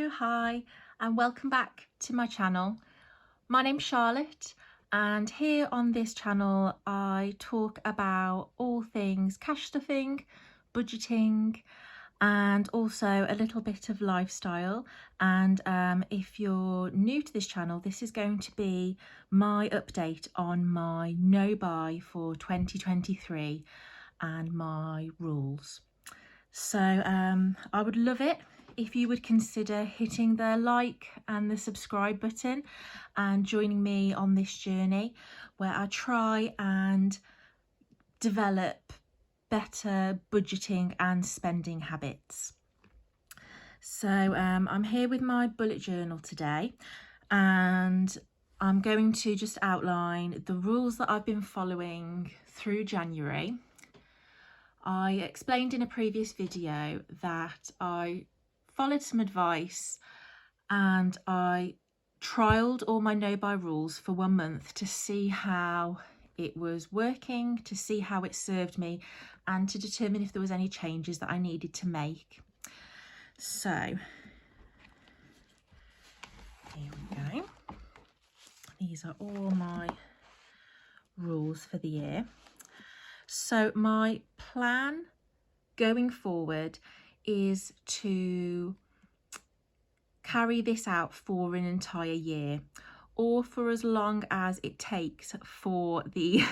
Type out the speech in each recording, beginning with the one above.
Hello, hi, and welcome back to my channel. My name's Charlotte, and here on this channel I talk about all things cash stuffing, budgeting, and also a little bit of lifestyle. And if you're new to this channel, this is going to be my update on my no buy for 2023 and my rules. So I would love it if you would consider hitting the like and the subscribe button and joining me on this journey where I try and develop better budgeting and spending habits. So I'm here with my bullet journal today, and I'm going to just outline the rules that I've been following through January. I explained in a previous video that I followed some advice and I trialed all my no-buy rules for 1 month to see how it was working, to see how it served me, and to determine if there was any changes that I needed to make. So here we go. These are all my rules for the year. So my plan going forward is to carry this out for an entire year, or for as long as it takes for the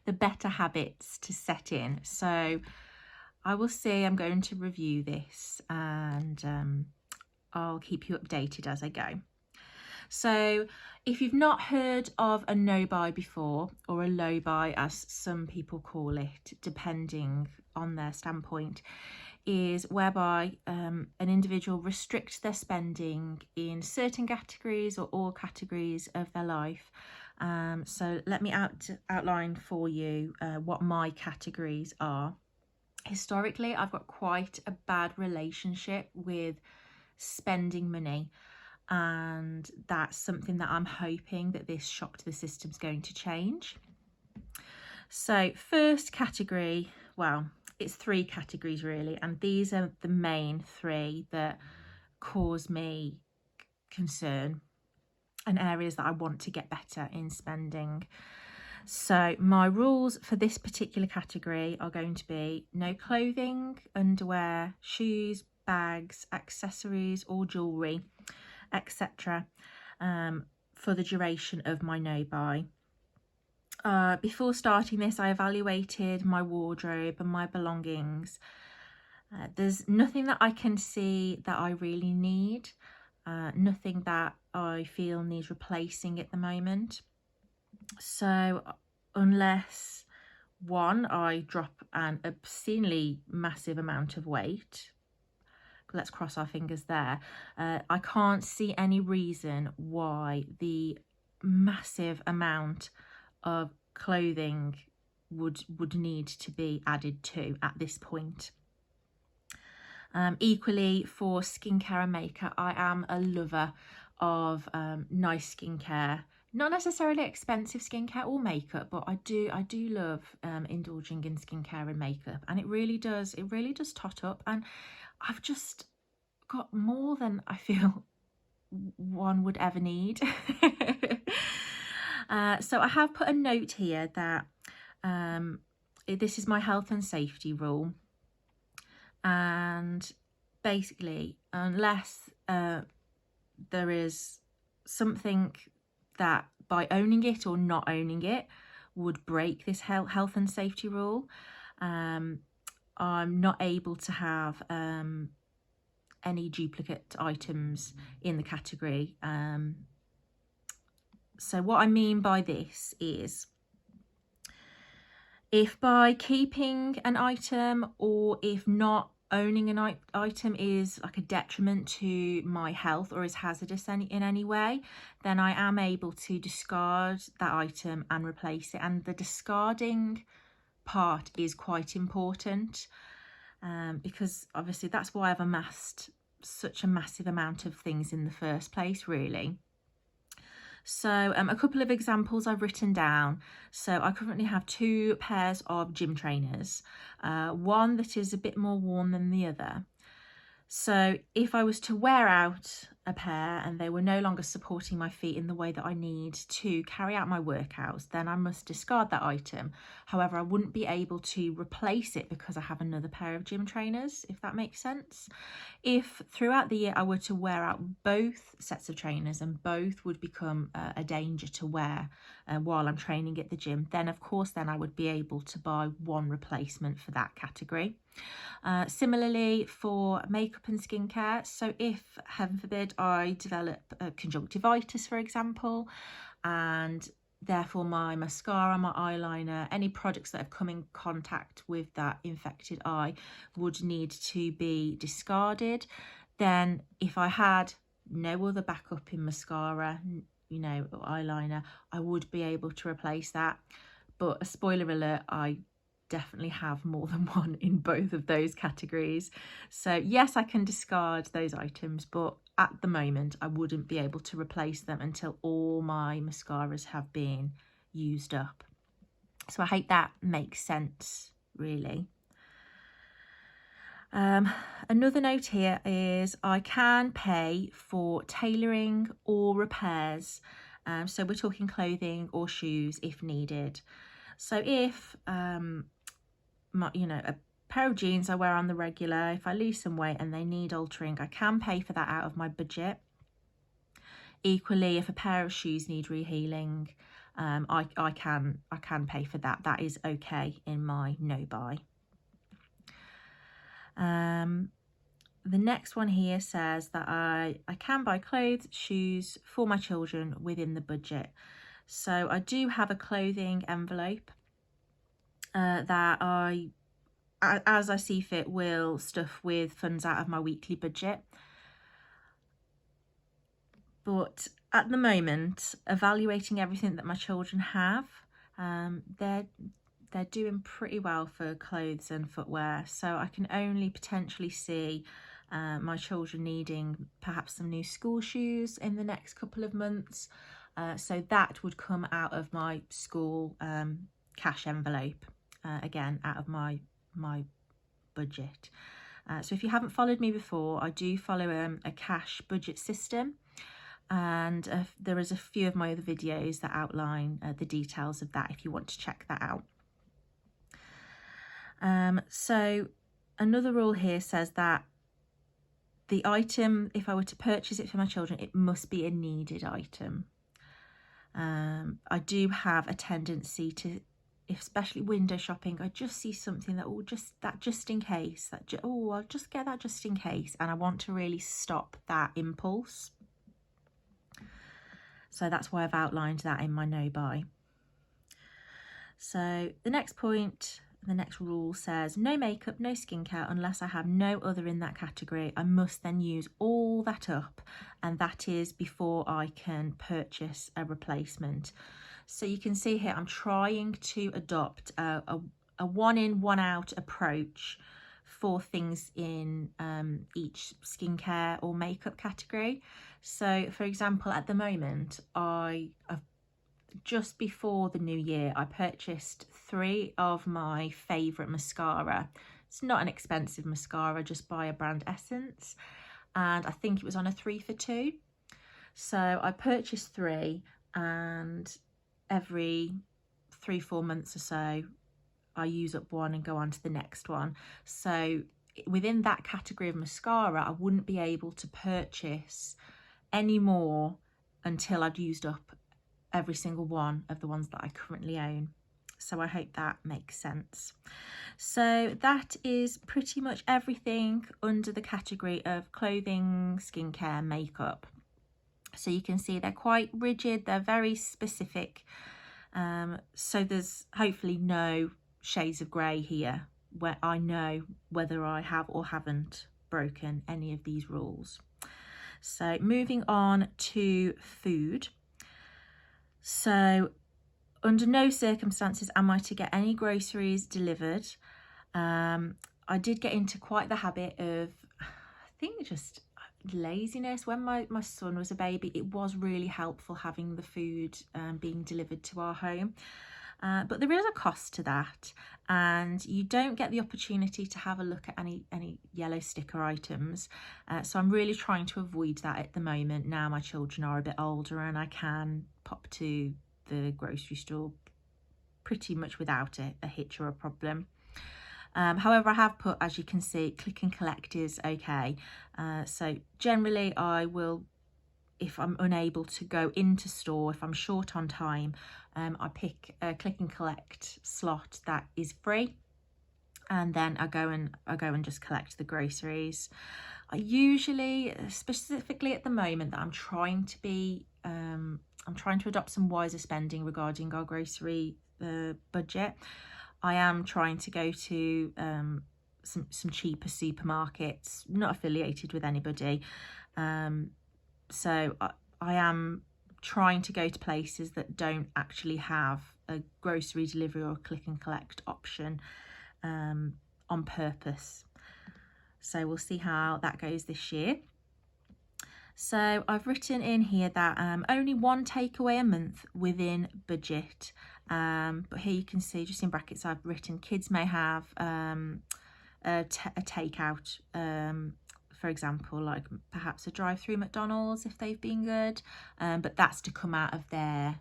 the better habits to set in. So I will see. I'm going to review this, and I'll keep you updated as I go. So if you've not heard of a no buy before, or a low buy as some people call it, depending on their standpoint, is whereby an individual restricts their spending in certain categories or all categories of their life. So let me outline for you what my categories are. Historically, I've got quite a bad relationship with spending money, and that's something that I'm hoping that this shock to the system is going to change. So first category, well, it's 3 categories really, and these are the main 3 that cause me concern and areas that I want to get better in spending. So my rules for this particular category are going to be no clothing, underwear, shoes, bags, accessories or jewellery, etc. For the duration of my no buy. Before starting this, I evaluated my wardrobe and my belongings. There's nothing that I can see that I really need, nothing that I feel needs replacing at the moment. So unless one, I drop an obscenely massive amount of weight, let's cross our fingers there, I can't see any reason why the massive amount of clothing would need to be added to at this point. Equally for skincare and makeup, I am a lover of nice skincare, not necessarily expensive skincare or makeup, but I do love indulging in skincare and makeup, and it really does tot up, and I've just got more than I feel one would ever need. So I have put a note here that this is my health and safety rule, and basically unless there is something that by owning it or not owning it would break this health and safety rule, I'm not able to have any duplicate items in the category. So what I mean by this is, if by keeping an item or if not owning an item is like a detriment to my health or is hazardous in any way, then I am able to discard that item and replace it. And the discarding part is quite important, because obviously that's why I've amassed such a massive amount of things in the first place, really. So a couple of examples I've written down. So I currently have 2 pairs of gym trainers, one that is a bit more worn than the other. So if I was to wear out a pair and they were no longer supporting my feet in the way that I need to carry out my workouts, then I must discard that item. However, I wouldn't be able to replace it because I have another pair of gym trainers, if that makes sense. If throughout the year I were to wear out both sets of trainers and both would become a danger to wear while I'm training at the gym, then of course then I would be able to buy one replacement for that category. Similarly for makeup and skincare, so if, heaven forbid, I develop a conjunctivitis, for example, and therefore my mascara, my eyeliner, any products that have come in contact with that infected eye would need to be discarded, then if I had no other backup in mascara, you know, or eyeliner, I would be able to replace that. But a spoiler alert, I definitely have more than one in both of those categories. So yes, I can discard those items, but at the moment I wouldn't be able to replace them until all my mascaras have been used up. So I hope that makes sense, really. Another note here is I can pay for tailoring or repairs. So we're talking clothing or shoes if needed. So if a pair of jeans I wear on the regular, if I lose some weight and they need altering, I can pay for that out of my budget. Equally, if a pair of shoes need rehealing, I can pay for that. That is okay in my no buy. The next one here says that I can buy clothes, shoes for my children within the budget. So I do have a clothing envelope that I, as I see fit, will stuff with funds out of my weekly budget. But at the moment, evaluating everything that my children have, they're doing pretty well for clothes and footwear. So I can only potentially see my children needing perhaps some new school shoes in the next couple of months. So that would come out of my school cash envelope, again, out of my budget. So if you haven't followed me before, I do follow a cash budget system. And there is a few of my other videos that outline the details of that if you want to check that out. So another rule here says that the item, if I were to purchase it for my children, it must be a needed item. I do have a tendency to, especially window shopping, I just see something that, just in case, I'll just get that just in case, and I want to really stop that impulse. So that's why I've outlined that in my no buy. So the next point, the next rule says no makeup, no skincare unless I have no other in that category. I must then use all that up, and that is before I can purchase a replacement. So you can see here I'm trying to adopt a one in, one out approach for things in each skincare or makeup category. So for example, at the moment, just before the new year, I purchased 3 of my favourite mascara. It's not an expensive mascara, just by a brand Essence, and I think it was on a 3 for 2. So I purchased 3, and every 3-4 months or so I use up one and go on to the next one. So within that category of mascara, I wouldn't be able to purchase any more until I'd used up every single one of the ones that I currently own. So I hope that makes sense. So that is pretty much everything under the category of clothing, skincare, makeup. So you can see they're quite rigid, they're very specific. So there's hopefully no shades of grey here, where I know whether I have or haven't broken any of these rules. So moving on to food. So under no circumstances am I to get any groceries delivered. I did get into quite the habit of, I think, just laziness. When my son was a baby, it was really helpful having the food being delivered to our home. but there is a cost to that, and you don't get the opportunity to have a look at any yellow sticker items. So I'm really trying to avoid that at the moment. Now my children are a bit older and I can pop to the grocery store pretty much without a hitch or a problem. However, I have put, as you can see, click and collect is okay. So generally I will, if I'm unable to go into store, if I'm short on time, I pick a click and collect slot that is free, and then I go and just collect the groceries. I usually, specifically at the moment, that I'm trying to adopt some wiser spending regarding our grocery budget. I am trying to go to some cheaper supermarkets, not affiliated with anybody. So I am trying to go to places that don't actually have a grocery delivery or click and collect option on purpose. So we'll see how that goes this year. So I've written in here that only one takeaway a month within budget. But here you can see, just in brackets, I've written kids may have a takeout, for example, like perhaps a drive-through McDonald's if they've been good, but that's to come out of their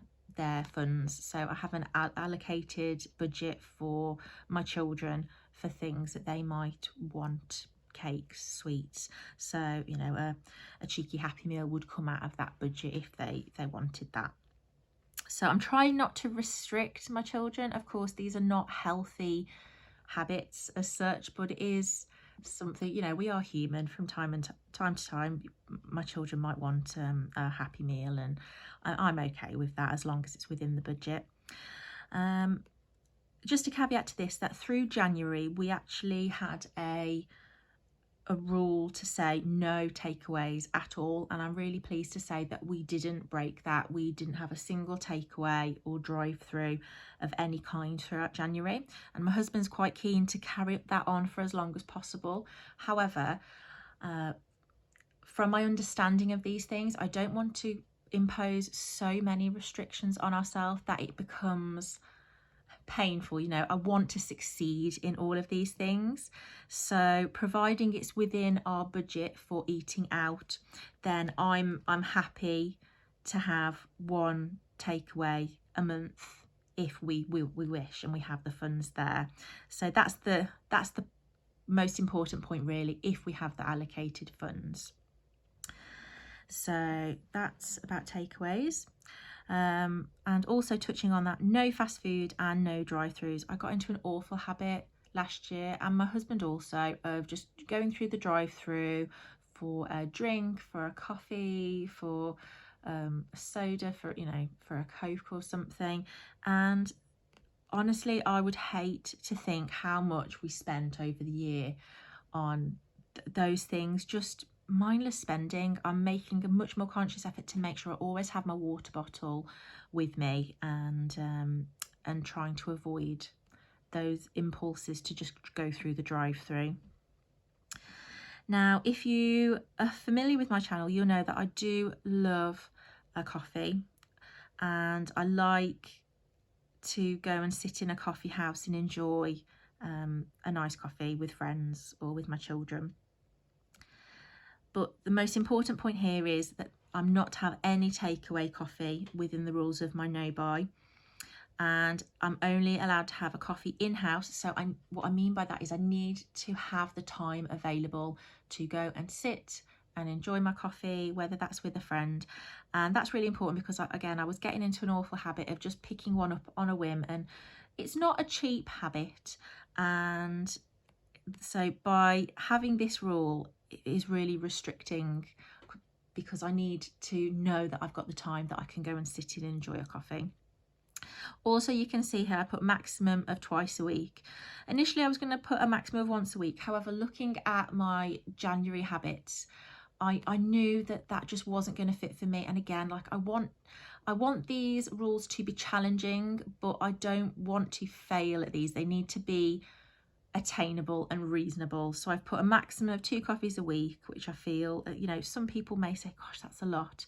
funds. So I have an allocated budget for my children for things that they might want, cakes, sweets. So, you know, a cheeky Happy Meal would come out of that budget if they wanted that. So I'm trying not to restrict my children. Of course, these are not healthy habits as such, but it is something, you know, we are human. From time to time my children might want a Happy Meal, and I'm okay with that as long as it's within the budget. Just a caveat to this, that through January we actually had a rule to say no takeaways at all, and I'm really pleased to say that we didn't break that. We didn't have a single takeaway or drive-through of any kind throughout January, and my husband's quite keen to carry that on for as long as possible. However, from my understanding of these things, I don't want to impose so many restrictions on ourselves that it becomes painful. You know, I want to succeed in all of these things, so providing it's within our budget for eating out, then I'm happy to have one takeaway a month if we wish and we have the funds there. So that's the most important point really, if we have the allocated funds. So that's about takeaways. And also touching on that, no fast food and no drive-throughs. I got into an awful habit last year, and my husband also, of just going through the drive-through for a drink, for a coffee, for a soda, for, you know, for a Coke or something. And honestly, I would hate to think how much we spent over the year on those things, just mindless spending. I'm making a much more conscious effort to make sure I always have my water bottle with me, and trying to avoid those impulses to just go through the drive-through. Now, if you are familiar with my channel, you'll know that I do love a coffee, and I like to go and sit in a coffee house and enjoy a nice coffee with friends or with my children. But the most important point here is that I'm not to have any takeaway coffee within the rules of my no buy, and I'm only allowed to have a coffee in-house. So what I mean by that is I need to have the time available to go and sit and enjoy my coffee, whether that's with a friend. And that's really important because, again, I was getting into an awful habit of just picking one up on a whim, and it's not a cheap habit. And so by having this rule, it is really restricting, because I need to know that I've got the time that I can go and sit and enjoy a coffee. Also, you can see here I put maximum of twice a week. Initially I was going to put a maximum of once a week. However, looking at my January habits, I knew that just wasn't going to fit for me. And again, like, I want these rules to be challenging, but I don't want to fail at these. They need to be attainable and reasonable. So I've put a maximum of 2 coffees a week, which I feel, you know, some people may say, gosh, that's a lot,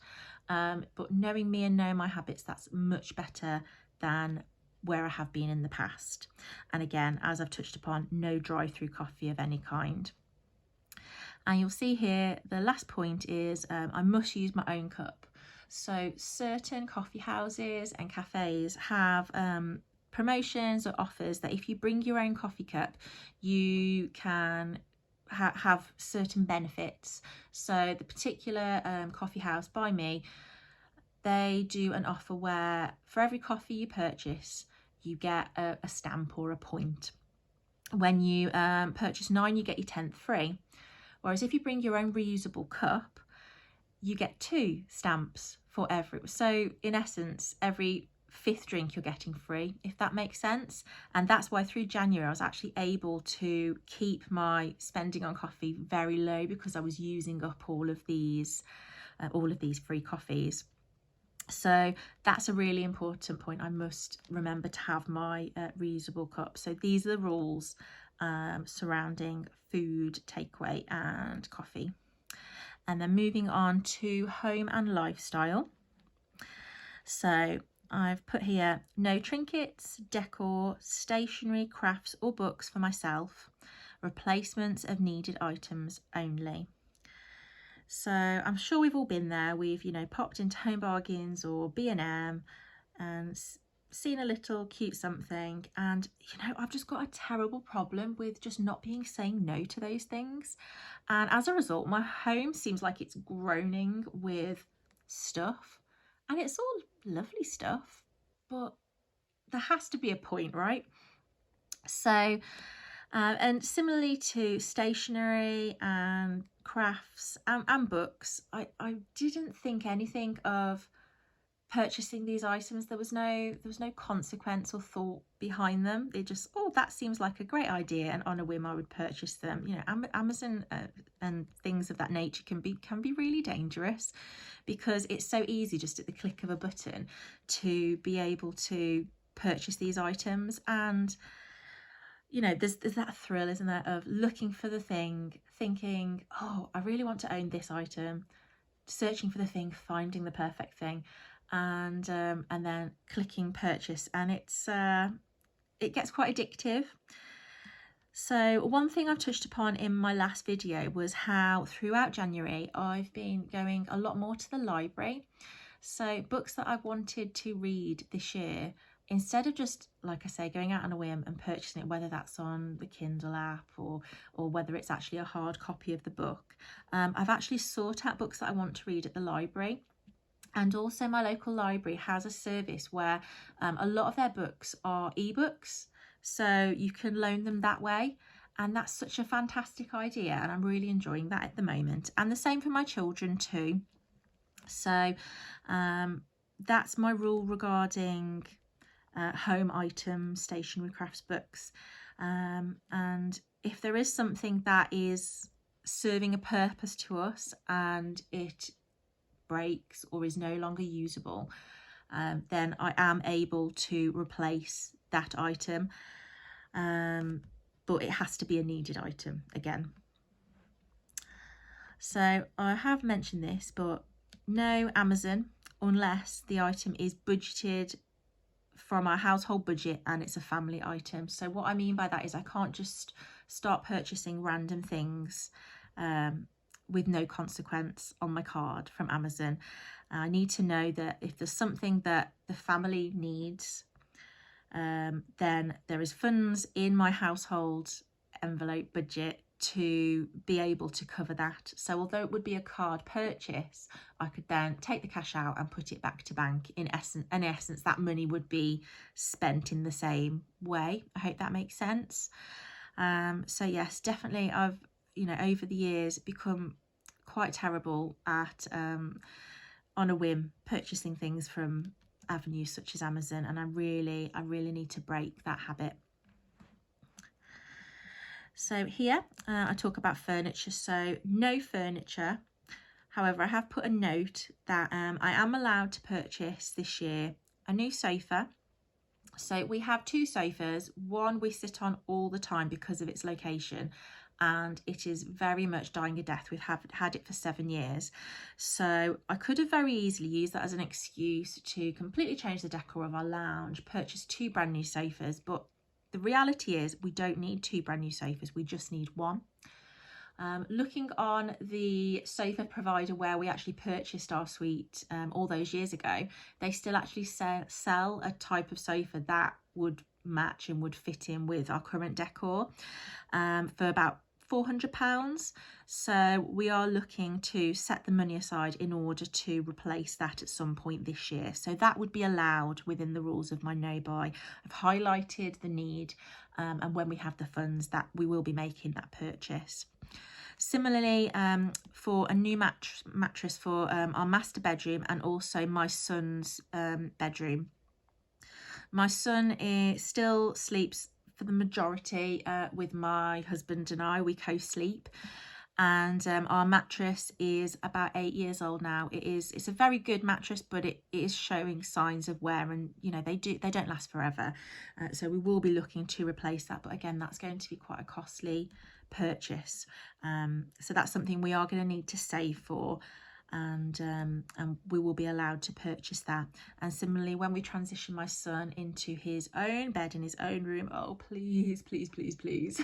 but knowing me and knowing my habits, that's much better than where I have been in the past. And again, as I've touched upon, no drive-through coffee of any kind. And you'll see here, the last point is I must use my own cup. So certain coffee houses and cafes have promotions or offers that if you bring your own coffee cup, you can have certain benefits. So the particular coffee house by me, they do an offer where for every coffee you purchase, you get a stamp or a point. When you purchase 9, you get your 10th free. Whereas if you bring your own reusable cup, you get 2 stamps for every. So in essence, every 5th drink you're getting free, if that makes sense. And that's why through January I was actually able to keep my spending on coffee very low, because I was using up all of these free coffees. So that's a really important point. I must remember to have my reusable cup. So these are the rules surrounding food, takeaway and coffee. And then moving on to home and lifestyle. So I've put here, no trinkets, decor, stationery, crafts or books for myself. Replacements of needed items only. So I'm sure we've all been there. We've, popped into Home Bargains or B&M and seen a little cute something, and I've just got a terrible problem with just not saying no to those things, and as a result my home seems like it's groaning with stuff, and it's all lovely stuff, but there has to be a point, right? So and similarly to stationery and crafts and books, I didn't think anything of purchasing these items. There was no consequence or thought behind them. They just, oh, that seems like a great idea, and on a whim I would purchase them. Amazon and things of that nature can be really dangerous, because it's so easy just at the click of a button to be able to purchase these items. And there's that thrill, isn't there, of looking for the thing, thinking, oh, I really want to own this item, searching for the thing, finding the perfect thing, and then clicking purchase, and it gets quite addictive. So one thing I've touched upon in my last video was how throughout January I've been going a lot more to the library. So books that I wanted to read this year, instead of just, like I say, going out on a whim and purchasing it, whether that's on the Kindle app or whether it's actually a hard copy of the book, I've actually sought out books that I want to read at the library. And also my local library has a service where a lot of their books are ebooks, so you can loan them that way. And that's such a fantastic idea, and I'm really enjoying that at the moment. And the same for my children too. So that's my rule regarding home items, stationery, crafts, books. And if there is something that is serving a purpose to us and it breaks or is no longer usable, then I am able to replace that item, but it has to be a needed item again. So I have mentioned this, but no Amazon unless the item is budgeted from our household budget and it's a family item. So what I mean by that is I can't just start purchasing random things with no consequence on my card from Amazon. I need to know that if there's something that the family needs, then there is funds in my household envelope budget to be able to cover that. So although it would be a card purchase, I could then take the cash out and put it back to bank. In essence, that money would be spent in the same way. I hope that makes sense. So yes, definitely I've over the years become quite terrible at on a whim purchasing things from avenues such as Amazon, and I really need to break that habit. So here I talk about furniture. So no furniture. However, I have put a note that I am allowed to purchase this year a new sofa. So we have 2 sofas. One we sit on all the time because of its location, and it is very much dying a death. We've had it for 7 years. So I could have very easily used that as an excuse to completely change the decor of our lounge, purchase 2 brand new sofas, but the reality is we don't need 2 brand new sofas, we just need 1. Looking on the sofa provider where we actually purchased our suite all those years ago, they still actually sell a type of sofa that would match and would fit in with our current decor for about £400. So we are looking to set the money aside in order to replace that at some point this year. So that would be allowed within the rules of my no buy. I've highlighted the need and when we have the funds that we will be making that purchase. Similarly, for a new mattress for our master bedroom and also my son's bedroom. My son still sleeps for the majority with my husband and I. We co-sleep, and our mattress is about 8 years old now. It's a very good mattress, but it is showing signs of wear, and you know they don't last forever. So we will be looking to replace that, but again, that's going to be quite a costly purchase. So that's something we are going to need to save for, and we will be allowed to purchase that. And similarly, when we transition my son into his own bed in his own room, oh please please please please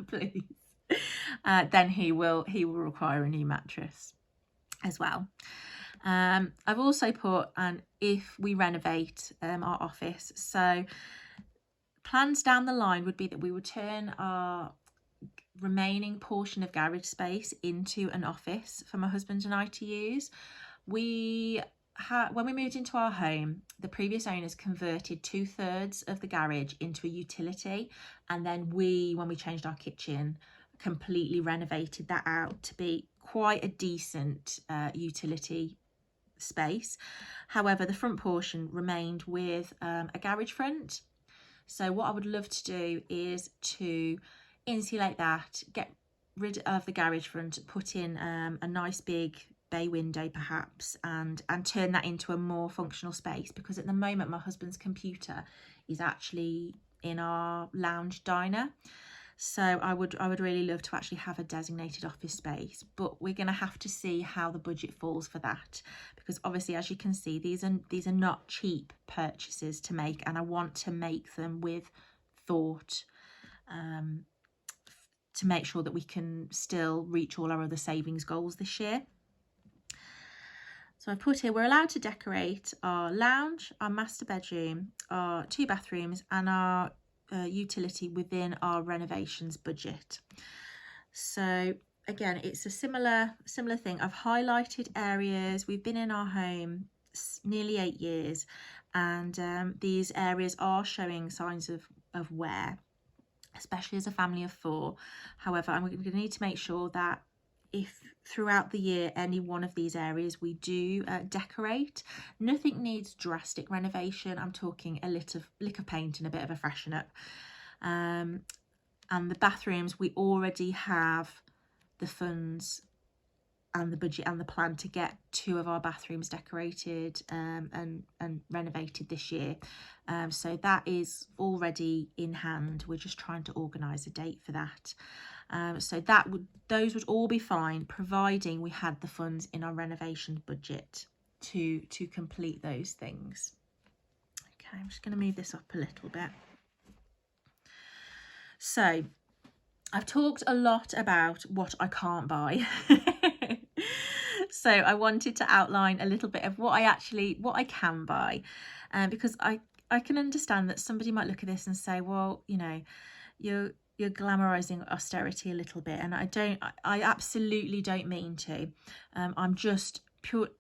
please, then he will require a new mattress as well. I've also put an if we renovate our office. So plans down the line would be that we would turn our remaining portion of garage space into an office for my husband and I to use. When we moved into our home, the previous owners converted 2/3 of the garage into a utility, and then when we changed our kitchen, completely renovated that out to be quite a decent utility space. However, the front portion remained with a garage front. So what I would love to do is to insulate that, get rid of the garage front, put in a nice big bay window perhaps, and turn that into a more functional space, because at the moment my husband's computer is actually in our lounge diner. So I would really love to actually have a designated office space, but we're going to have to see how the budget falls for that, because obviously, as you can see, these are not cheap purchases to make, and I want to make them with thought, to make sure that we can still reach all our other savings goals this year. So I've put here, we're allowed to decorate our lounge, our master bedroom, our 2 bathrooms and our utility within our renovations budget. So again, it's a similar thing. I've highlighted areas. We've been in our home nearly 8 years, and these areas are showing signs of wear, especially as a family of 4. However, I'm going to need to make sure that if throughout the year any one of these areas we do decorate, nothing needs drastic renovation. I'm talking a lick of paint and a bit of a freshen up. And the bathrooms, we already have the funds and the budget and the plan to get 2 of our bathrooms decorated and renovated this year. So that is already in hand. We're just trying to organise a date for that. So those would all be fine, providing we had the funds in our renovation budget to complete those things. Okay, I'm just going to move this up a little bit. So I've talked a lot about what I can't buy. So I wanted to outline a little bit of what I can buy, because I can understand that somebody might look at this and say, well, you know, you're glamorizing austerity a little bit, and I absolutely don't mean to. I'm just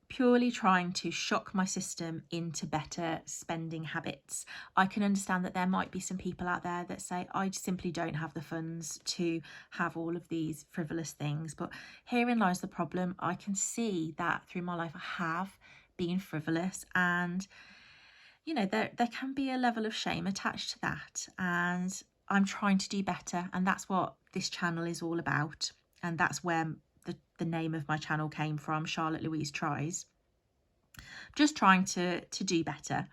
purely trying to shock my system into better spending habits. I can understand that there might be some people out there that say, I simply don't have the funds to have all of these frivolous things, but herein lies the problem. I can see that through my life I have been frivolous, and you know, there can be a level of shame attached to that, and I'm trying to do better, and that's what this channel is all about, and that's where the name of my channel came from, Charlotte Louise Tries. Just trying to do better.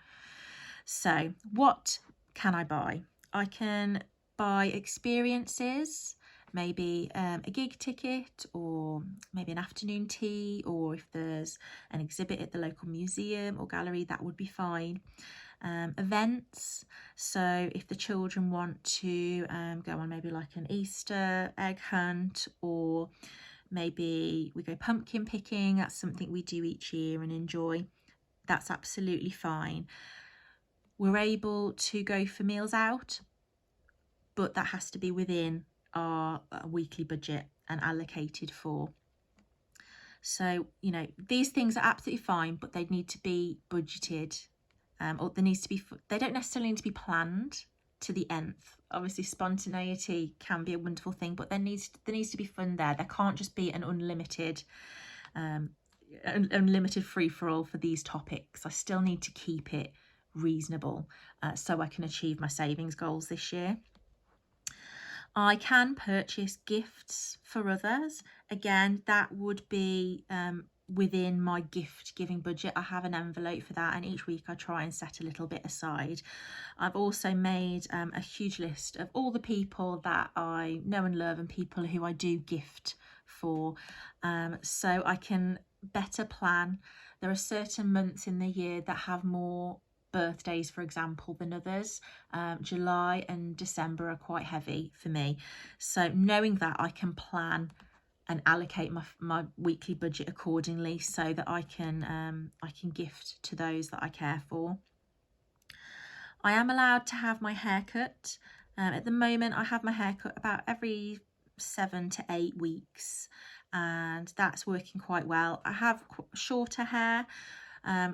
So what can I buy? I can buy experiences, maybe a gig ticket, or maybe an afternoon tea, or if there's an exhibit at the local museum or gallery, that would be fine. Events, so if the children want to go on maybe like an Easter egg hunt, or maybe we go pumpkin picking, that's something we do each year and enjoy, that's absolutely fine. We're able to go for meals out, but that has to be within our weekly budget and allocated for. So, you know, these things are absolutely fine, but they need to be budgeted, or there needs to be, they don't necessarily need to be planned to the nth. Obviously spontaneity can be a wonderful thing, but there needs to be fun there. There can't just be an unlimited free-for-all for these topics. I still need to keep it reasonable so I can achieve my savings goals this year. I can purchase gifts for others. Again, that would be within my gift giving budget. I have an envelope for that, and each week I try and set a little bit aside. I've also made a huge list of all the people that I know and love and people who I do gift for, so I can better plan. There are certain months in the year that have more birthdays, for example, than others. July and December are quite heavy for me, so knowing that, I can plan and allocate my weekly budget accordingly so that I can gift to those that I care for. I am allowed to have my hair cut. At the moment I have my hair cut about every 7 to 8 weeks, and that's working quite well. I have shorter hair,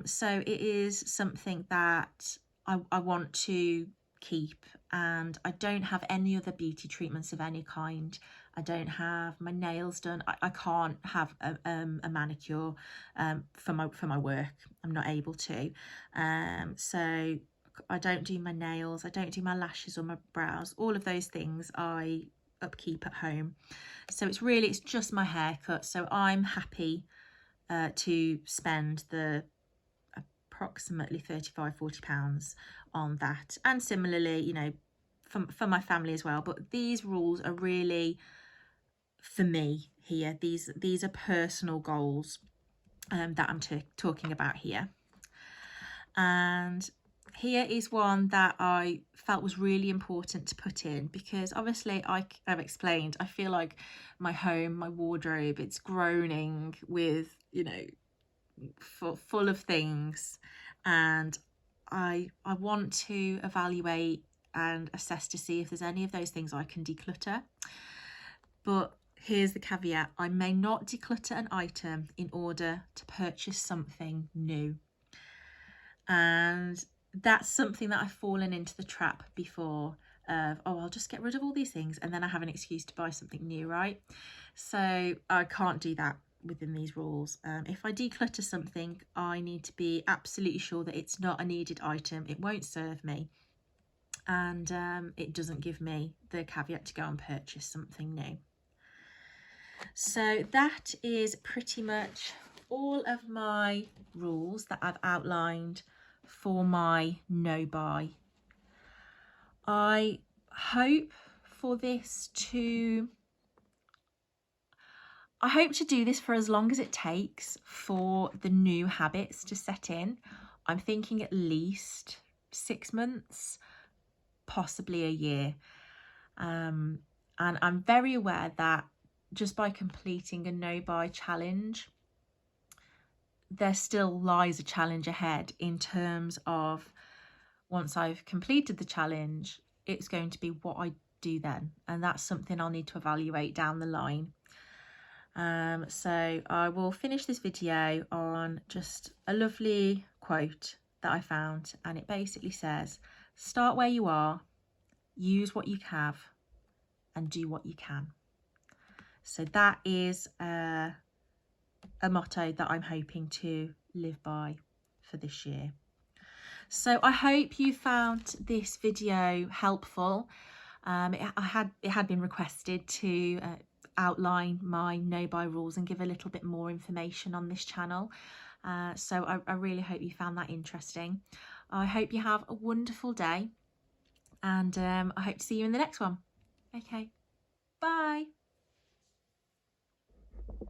so it is something that I want to keep, and I don't have any other beauty treatments of any kind. I don't have my nails done. I can't have a manicure for my work. I'm not able to. So I don't do my nails. I don't do my lashes or my brows. All of those things I upkeep at home. So it's just my haircut. So I'm happy to spend the approximately £35–40 on that, and similarly, you know, for my family as well. But these rules are really for me here. These are personal goals that I'm talking about here. And here is one that I felt was really important to put in, because obviously I've explained, I feel like my home, my wardrobe, it's groaning with, you know, full of things, and I want to evaluate and assess to see if there's any of those things I can declutter. But here's the caveat: I may not declutter an item in order to purchase something new. And that's something that I've fallen into the trap before of, oh, I'll just get rid of all these things and then I have an excuse to buy something new, right? So I can't do that within these rules. If I declutter something, I need to be absolutely sure that it's not a needed item, it won't serve me, and it doesn't give me the caveat to go and purchase something new. So that is pretty much all of my rules that I've outlined for my no buy. I hope to do this for as long as it takes for the new habits to set in. I'm thinking at least 6 months, possibly a year. And I'm very aware that just by completing a no buy challenge, there still lies a challenge ahead in terms of, once I've completed the challenge, it's going to be what I do then, and that's something I'll need to evaluate down the line. So I will finish this video on just a lovely quote that I found, and it basically says, start where you are, use what you have, and do what you can. So that is a motto that I'm hoping to live by for this year. So I hope you found this video helpful. It had been requested to outline my no buy rules and give a little bit more information on this channel. So I really hope you found that interesting. I hope you have a wonderful day, and I hope to see you in the next one. Okay. Bye.